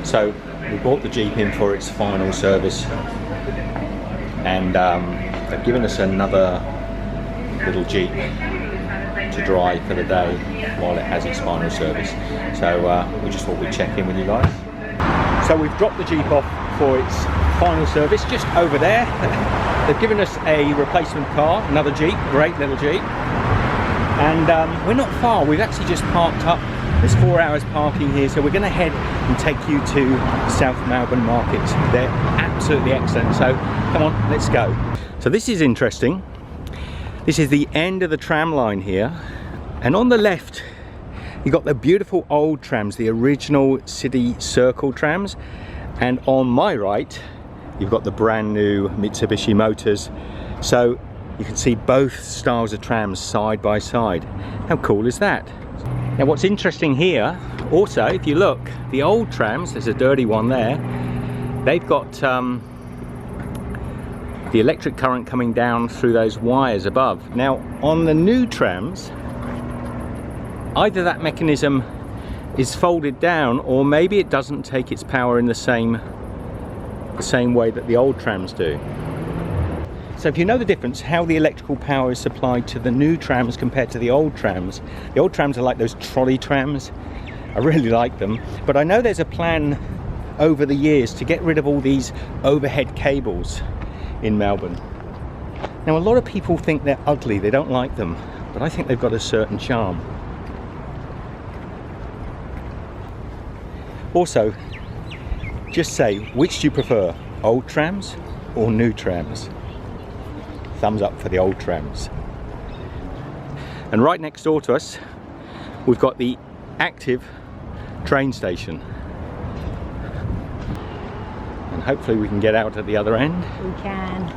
So we brought the Jeep in for its final service, and they've given us another little Jeep to drive for the day while it has its final service. So we just thought we'd check in with you guys. So we've dropped the Jeep off for its final service just over there. They've given us a replacement car, another Jeep, great little Jeep. And we're not far, we've actually just parked up. There's 4 hours parking here, so we're going to head and take you to South Melbourne markets. They're absolutely excellent, so come on, let's go. So this is interesting. This is the end of the tram line here, and on the left you've got the beautiful old trams, the original City Circle trams, and on my right you've got the brand new Mitsubishi Motors. So you can see both styles of trams side by side. How cool is that? Now what's interesting here also, if you look, the old trams, there's a dirty one there, they've got the electric current coming down through those wires above. Now on the new trams, either that mechanism is folded down, or maybe it doesn't take its power in the same way that the old trams do. So if you know the difference, how the electrical power is supplied to the new trams compared to the old trams are like those trolley trams. I really like them, but I know there's a plan over the years to get rid of all these overhead cables in Melbourne. Now a lot of people think they're ugly, they don't like them, but I think they've got a certain charm. Also, just say, which do you prefer, old trams or new trams? Thumbs up for the old trams. And right next door to us we've got the active train station, and hopefully we can get out at the other end. We can.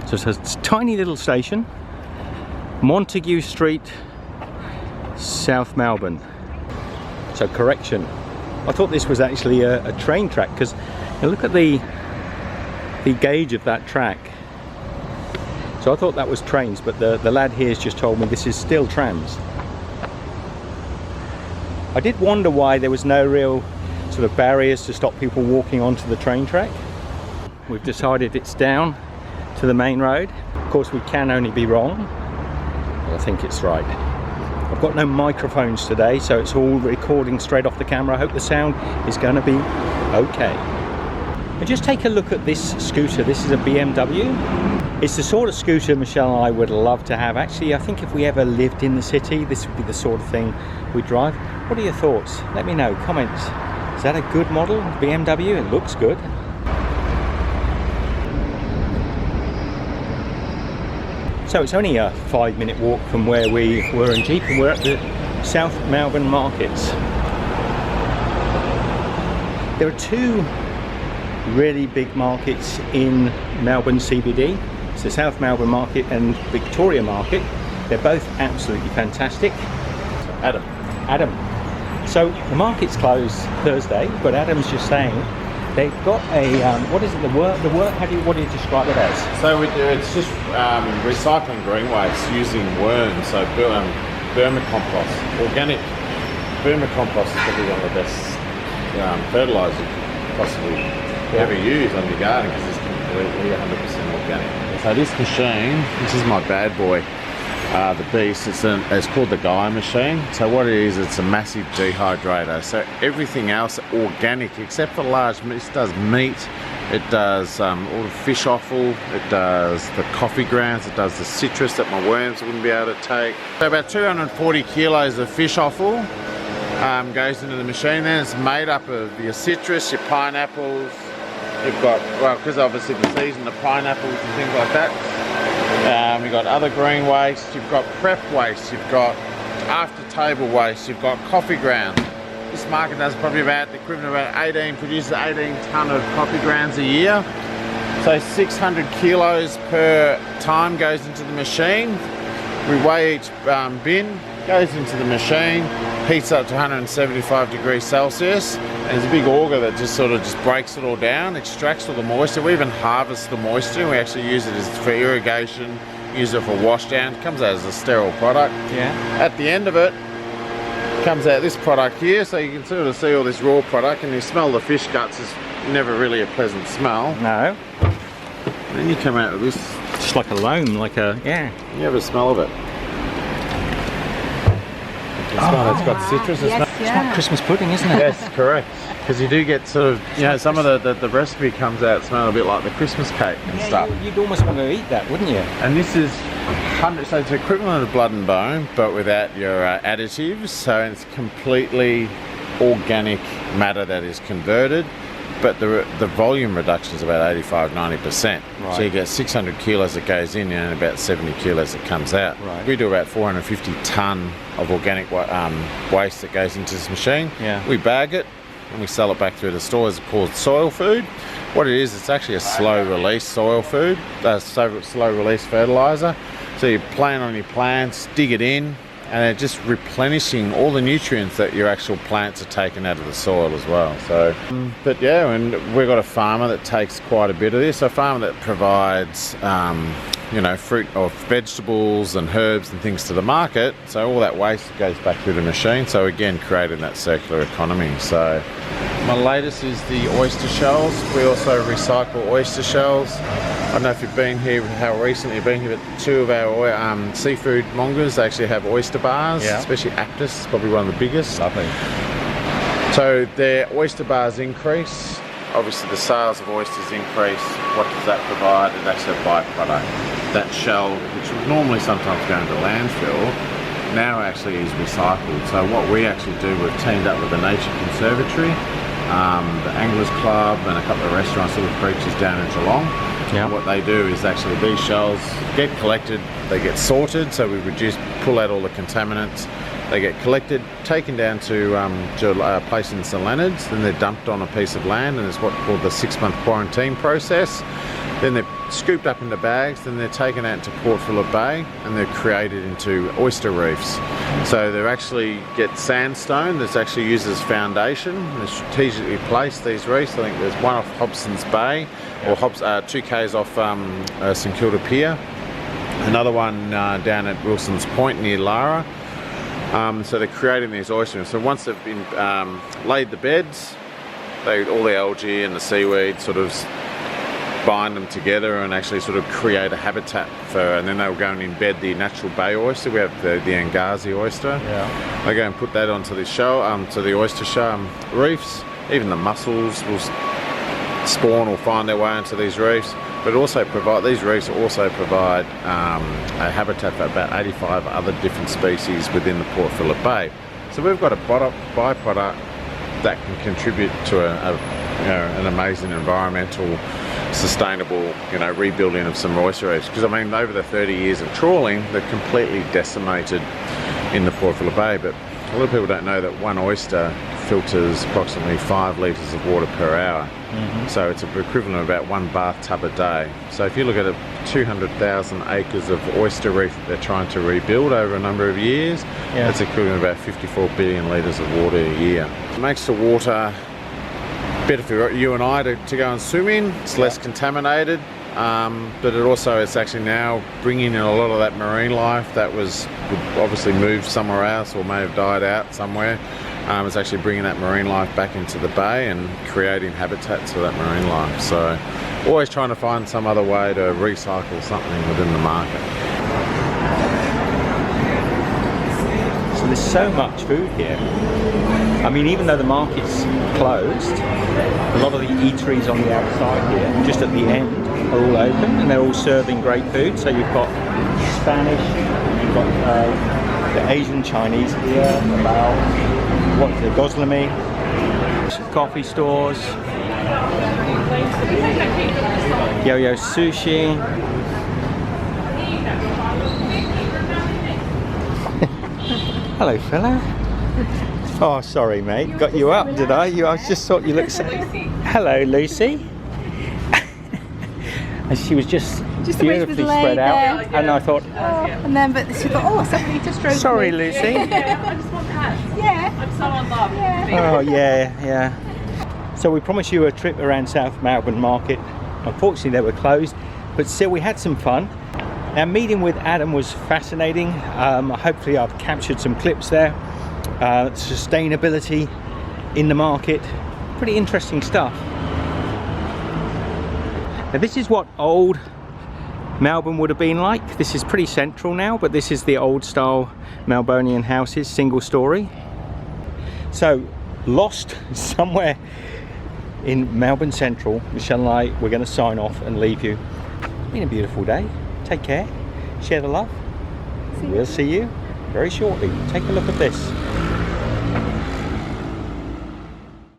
So it's a tiny little station, Montague Street, South Melbourne. So correction, I thought this was actually a train track, because look at the gauge of that track. So I thought that was trains, but the lad here has just told me this is still trams. I did wonder why there was no real sort of barriers to stop people walking onto the train track. We've decided it's down to the main road. Of course we can only be wrong, but I think it's right. I've got no microphones today, so it's all recording straight off the camera. I hope the sound is going to be okay. And just take a look at this scooter. This is a BMW. It's the sort of scooter Michelle and I would love to have. Actually, I think if we ever lived in the city, this would be the sort of thing we'd drive. What are your thoughts? Let me know, comments. Is that a good model, BMW? It looks good. So it's only a 5-minute walk from where we were in Jeep, and we're at the South Melbourne markets. There are two really big markets in Melbourne CBD. It's the South Melbourne market and Victoria market. They're both absolutely fantastic. Adam. So the market's closed Thursday, but Adam's just saying they've got a what is it? The work. What do you describe it as? So it's just recycling green waste using worms. So vermicompost, organic vermicompost is probably one of the best fertilizers you could possibly ever use on your garden, because it's completely 100% organic. So this machine, this is my bad boy, the beast. It's called the Gaia machine. So what it is, it's a massive dehydrator. So everything else organic except for large meat. It does meat, it does all the fish offal, it does the coffee grounds, it does the citrus that my worms wouldn't be able to take. So about 240 kilos of fish offal goes into the machine. Then it's made up of your citrus, your pineapples. You've got, well, because obviously the season, the pineapples and things like that. You've got other green waste, you've got prep waste, you've got after table waste, you've got coffee grounds. This market does probably about the equivalent of about produces 18 tonne of coffee grounds a year. So 600 kilos per time goes into the machine. We weigh each bin, goes into the machine, heats up to 175 degrees Celsius. And there's a big auger that just breaks it all down, extracts all the moisture. We even harvest the moisture. We actually use it for irrigation, use it for wash down. It comes out as a sterile product. Yeah. At the end of it, comes out this product here, so you can sort of see all this raw product, and you smell the fish guts. It's never really a pleasant smell. No. And then you come out with this. Just like a loam, like a, yeah. You have a smell of it. You smell it's got citrus. Yes, It's It's like Christmas pudding, isn't it? Yes, correct. Because you do get sort of, you know, some of the recipe comes out smelling a bit like the Christmas cake and stuff. You'd almost want to eat that, wouldn't you? And this is 100, so it's equivalent of blood and bone, but without your additives. So it's completely organic matter that is converted, but the volume reduction is about 85–90%. Right. So you get 600 kilos that goes in and about 70 kilos that comes out. Right. We do about 450 tonne of organic waste that goes into this machine. Yeah. We bag it and we sell it back through the stores. It's called soil food. What it is, it's actually a slow release soil food, slow release fertilizer. So you plant on your plants, dig it in, and they're just replenishing all the nutrients that your actual plants are taking out of the soil as well. So, but yeah, and we've got a farmer that takes quite a bit of this. A farmer that provides, you know, fruit or vegetables and herbs and things to the market. So all that waste goes back through the machine. So again, creating that circular economy. So my latest is the oyster shells. We also recycle oyster shells. I don't know if you've been here, how recently you've been here, but two of our seafood mongers actually have oyster bars, especially Aptus, probably one of the biggest. Lovely. So their oyster bars increase. Obviously the sales of oysters increase. What does that provide? It's actually a byproduct. That shell, which would normally sometimes go into landfill, now actually is recycled. So what we actually do, we've teamed up with the Nature Conservatory, the Anglers Club, and a couple of restaurants, little creatures down in Geelong. Yeah. And what they do is actually these shells get collected, they get sorted, so we pull out all the contaminants. They get collected, taken down to a place in St Leonard's, then they're dumped on a piece of land, and it's what's called the 6-month quarantine process. Then they're scooped up into bags, then they're taken out to Port Phillip Bay, and they're created into oyster reefs. So they actually get sandstone that's actually used as foundation. They're strategically placed, these reefs. I think there's one off Hobson's Bay, or 2 k's off St Kilda Pier. Another one down at Wilson's Point near Lara. So they're creating these oysters. So once they've been laid the beds, all the algae and the seaweed sort of bind them together and actually sort of create a habitat for, and then they'll go and embed the natural bay oyster. We have the Angazi oyster. Yeah. They go and put that onto the shell, to the oyster reefs. Even the mussels will spawn or find their way into these reefs. But also these reefs also provide a habitat for about 85 other different species within the Port Phillip Bay. So we've got a byproduct that can contribute to an amazing environmental, sustainable, rebuilding of some oyster reefs. Because I mean, over the 30 years of trawling, they're completely decimated in the Port Phillip Bay. But a lot of people don't know that one oyster filters approximately 5 litres of water per hour. Mm-hmm. So it's equivalent of about 1 bathtub a day. So if you look at 200,000 acres of oyster reef that they're trying to rebuild over a number of years, that's equivalent to about 54 billion litres of water a year. It makes the water better for you and I to go and swim in. It's less contaminated, but it's actually now bringing in a lot of that marine life that would obviously move somewhere else or may have died out somewhere. It's actually bringing that marine life back into the bay and creating habitats for that marine life. So always trying to find some other way to recycle something within the market. So there's so much food here. I mean, even though the market's closed, a lot of the eateries on the outside here, just at the end, are all open and they're all serving great food. So you've got Spanish, you've got the Asian Chinese here, about what's the Goslami, coffee stores, Yo-Yo Sushi. Hello, fella. Oh, sorry, mate. Got you up, did I? I just thought you looked so... Hello, Lucy. And she was just beautifully spread out, and I thought... and then, but she thought, somebody just drove Sorry, me. Lucy. I just want cats. Yeah. I'm so unloved. Yeah. Oh, yeah. So we promised you a trip around South Melbourne Market. Unfortunately, they were closed, but still we had some fun. Our meeting with Adam was fascinating. Hopefully I've captured some clips there. sustainability in the market. Pretty interesting stuff. Now this is what old Melbourne would have been like. This is pretty central now, but this is the old style Melbourneian houses, single story. So lost somewhere in Melbourne Central, Michelle and I, we're going to sign off and leave you. It's been a beautiful day. Take care, share the love. We'll see you very shortly. Take a look at this.